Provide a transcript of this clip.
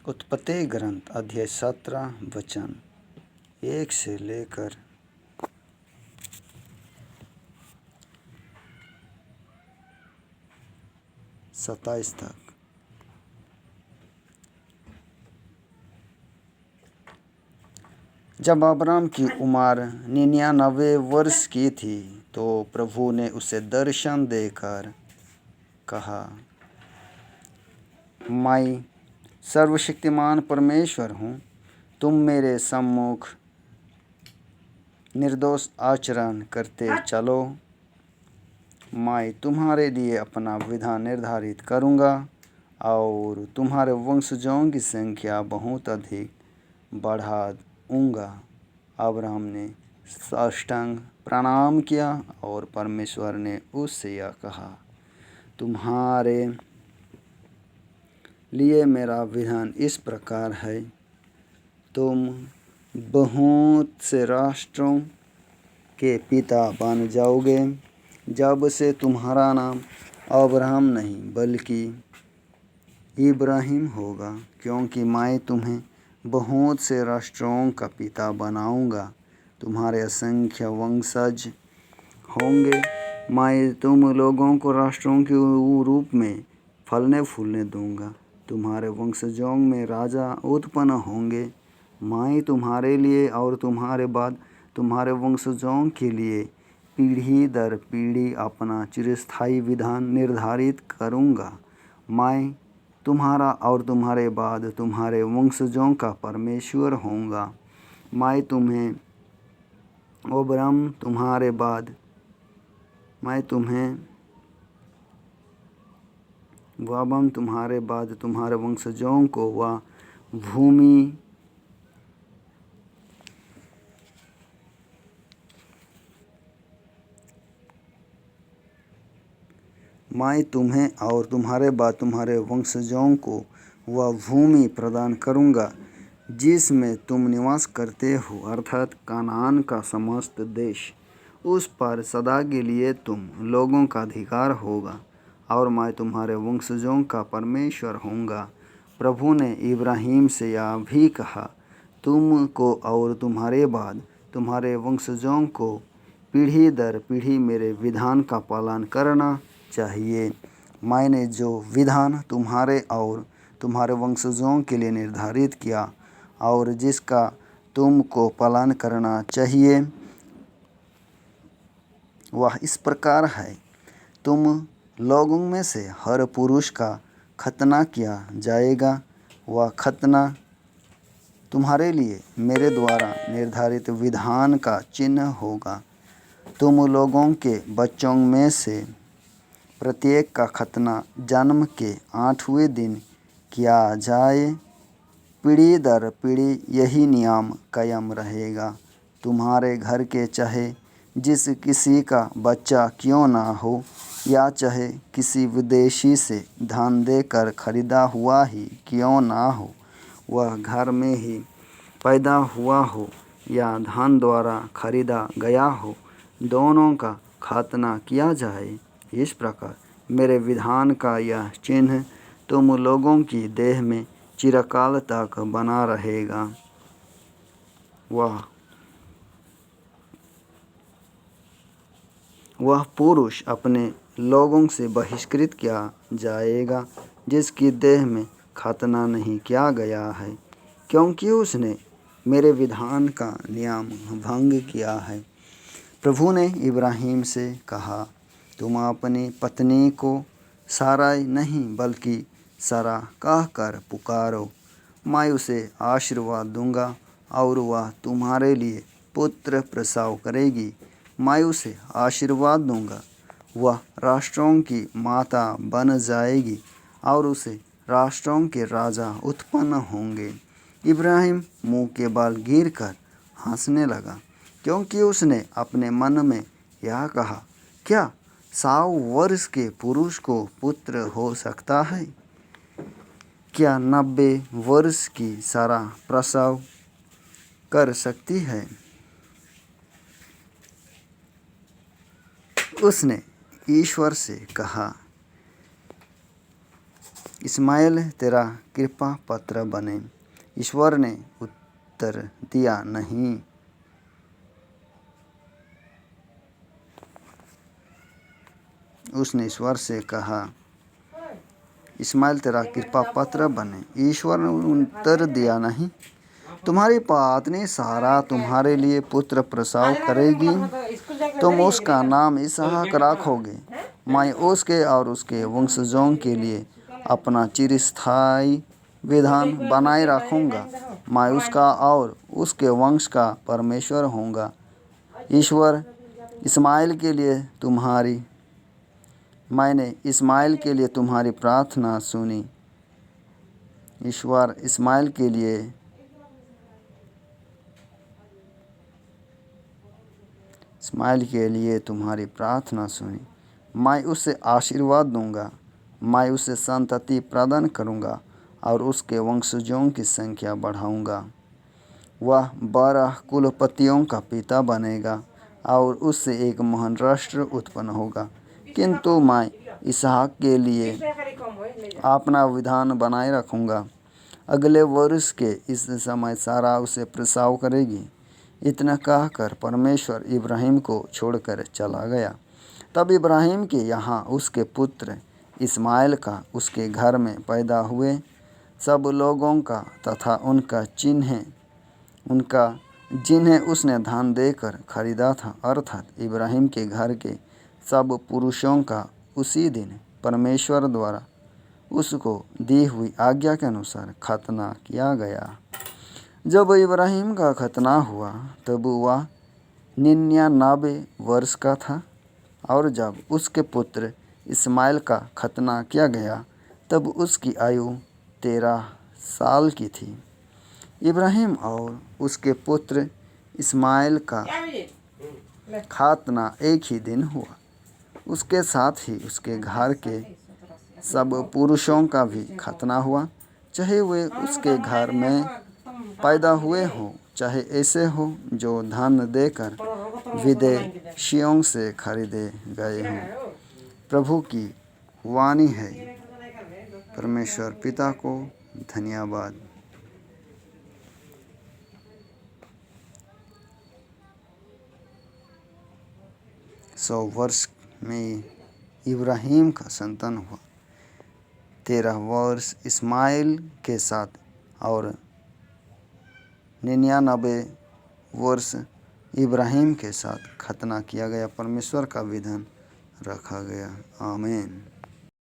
उत्पत्ति ग्रंथ अध्याय 17 वचन 1 से लेकर 27 तक। जब अब्राम की उम्र 99 वर्ष की थी तो प्रभु ने उसे दर्शन देकर कहा, मैं सर्वशक्तिमान परमेश्वर हूँ, तुम मेरे सम्मुख निर्दोष आचरण करते चलो। मैं तुम्हारे लिए अपना विधान निर्धारित करूँगा और तुम्हारे वंशजों की संख्या बहुत अधिक बढ़ा दूँगा। अब्राहम ने साष्टांग प्रणाम किया और परमेश्वर ने उससे यह कहा, तुम्हारे लिए मेरा विधान इस प्रकार है, तुम बहुत से राष्ट्रों के पिता बन जाओगे। जब से तुम्हारा नाम अब्राहम नहीं बल्कि इब्राहिम होगा, क्योंकि मैं तुम्हें बहुत से राष्ट्रों का पिता बनाऊंगा। तुम्हारे असंख्य वंशज होंगे। मैं तुम लोगों को राष्ट्रों के रूप में फलने फूलने दूंगा। तुम्हारे वंशजों में राजा उत्पन्न होंगे। मैं तुम्हारे लिए और तुम्हारे बाद तुम्हारे वंशजों के लिए पीढ़ी दर पीढ़ी अपना चिरस्थायी विधान निर्धारित करूंगा। मैं तुम्हारा और तुम्हारे बाद तुम्हारे वंशजों का परमेश्वर होऊंगा। मैं तुम्हें अब्राम तुम्हारे बाद तुम्हारे वंशजों को वह भूमि मैं तुम्हें और तुम्हारे बाद तुम्हारे वंशजों को वह भूमि प्रदान करूंगा जिसमें तुम निवास करते हो, अर्थात कनान का समस्त देश। उस पर सदा के लिए तुम लोगों का अधिकार होगा और मैं तुम्हारे वंशजों का परमेश्वर होऊंगा। प्रभु ने इब्राहिम से यह भी कहा, तुमको और तुम्हारे बाद तुम्हारे वंशजों को पीढ़ी दर पीढ़ी मेरे विधान का पालन करना चाहिए। मैंने जो विधान तुम्हारे और तुम्हारे वंशजों के लिए निर्धारित किया और जिसका तुमको पालन करना चाहिए, वह इस प्रकार है, तुम लोगों में से हर पुरुष का खतना किया जाएगा। वह खतना तुम्हारे लिए मेरे द्वारा निर्धारित विधान का चिन्ह होगा। तुम लोगों के बच्चों में से प्रत्येक का खतना जन्म के 8वें दिन किया जाए। पीढ़ी दर पीढ़ी यही नियम कायम रहेगा। तुम्हारे घर के चाहे जिस किसी का बच्चा क्यों ना हो, या चाहे किसी विदेशी से धन देकर खरीदा हुआ ही क्यों ना हो, वह घर में ही पैदा हुआ हो या धन द्वारा खरीदा गया हो, दोनों का खतना किया जाए। इस प्रकार मेरे विधान का यह चिन्ह तुम लोगों की देह में चिरकाल तक बना रहेगा। वह पुरुष अपने लोगों से बहिष्कृत किया जाएगा जिसकी देह में खतना नहीं किया गया है, क्योंकि उसने मेरे विधान का नियम भंग किया है। प्रभु ने इब्राहिम से कहा, तुम अपनी पत्नी को साराई नहीं बल्कि सारा कहकर पुकारो। मैं उसे आशीर्वाद दूंगा और वह तुम्हारे लिए पुत्र प्रसव करेगी। मैं उसे आशीर्वाद दूंगा, वह राष्ट्रों की माता बन जाएगी और उसे राष्ट्रों के राजा उत्पन्न होंगे। इब्राहिम मुंह के बल गिरकर हंसने लगा, क्योंकि उसने अपने मन में यह कहा, क्या 100 वर्ष के पुरुष को पुत्र हो सकता है? क्या 90 वर्ष की सारा प्रसव कर सकती है? उसने ईश्वर से कहा, इस्माइल तेरा कृपा पात्र बने। ईश्वर ने उत्तर दिया, नहीं। उसने ईश्वर से कहा, इस्माइल तेरा कृपा पात्र बने। ईश्वर ने उत्तर दिया, नहीं। तुम्हारी पत्नी सारा तुम्हारे लिए पुत्र प्रसव करेगी, तुम उसका नाम इसहाक रखोगे। मैं उसके और उसके वंशजों के लिए अपना चिरस्थायी विधान बनाए रखूंगा। मैं उसका और उसके वंश का परमेश्वर होऊंगा। ईश्वर इस्माइल के लिए तुम्हारी मैंने इस्माइल के लिए तुम्हारी प्रार्थना सुनी। ईश्वर इस्माइल के लिए तुम्हारी प्रार्थना सुनी। मैं उसे आशीर्वाद दूंगा। मैं उसे संतति प्रदान करूंगा और उसके वंशजों की संख्या बढ़ाऊंगा। वह 12 कुलपतियों का पिता बनेगा और उससे एक महान राष्ट्र उत्पन्न होगा। किंतु मैं इसहाक के लिए अपना विधान बनाए रखूंगा। अगले वर्ष के इस समय सारा उसे प्रसव करेगी। इतना कहकर परमेश्वर इब्राहिम को छोड़कर चला गया। तब इब्राहिम के यहाँ उसके पुत्र इस्माइल का उसके घर में पैदा हुए सब लोगों का तथा उनका जिन्हें उसने धन देकर खरीदा था, अर्थात इब्राहिम के घर के सब पुरुषों का उसी दिन परमेश्वर द्वारा उसको दी हुई आज्ञा के अनुसार खतना किया गया। जब इब्राहिम का खतना हुआ तब वह 99 वर्ष का था, और जब उसके पुत्र इस्माइल का खतना किया गया तब उसकी आयु 13 साल की थी। इब्राहिम और उसके पुत्र इस्माइल का खतना एक ही दिन हुआ। उसके साथ ही उसके घर के सब पुरुषों का भी खतना हुआ, चाहे वे उसके घर में पैदा हुए हों, चाहे ऐसे हो जो धन देकर विदेशियों से खरीदे गए हों। प्रभु की वाणी है। परमेश्वर पिता को धन्यवाद। 100 वर्ष में इब्राहिम का संतान हुआ। 13 वर्ष इस्माइल के साथ और 99 वर्ष इब्राहिम के साथ खतना किया गया। परमेश्वर का विधान रखा गया। आमीन।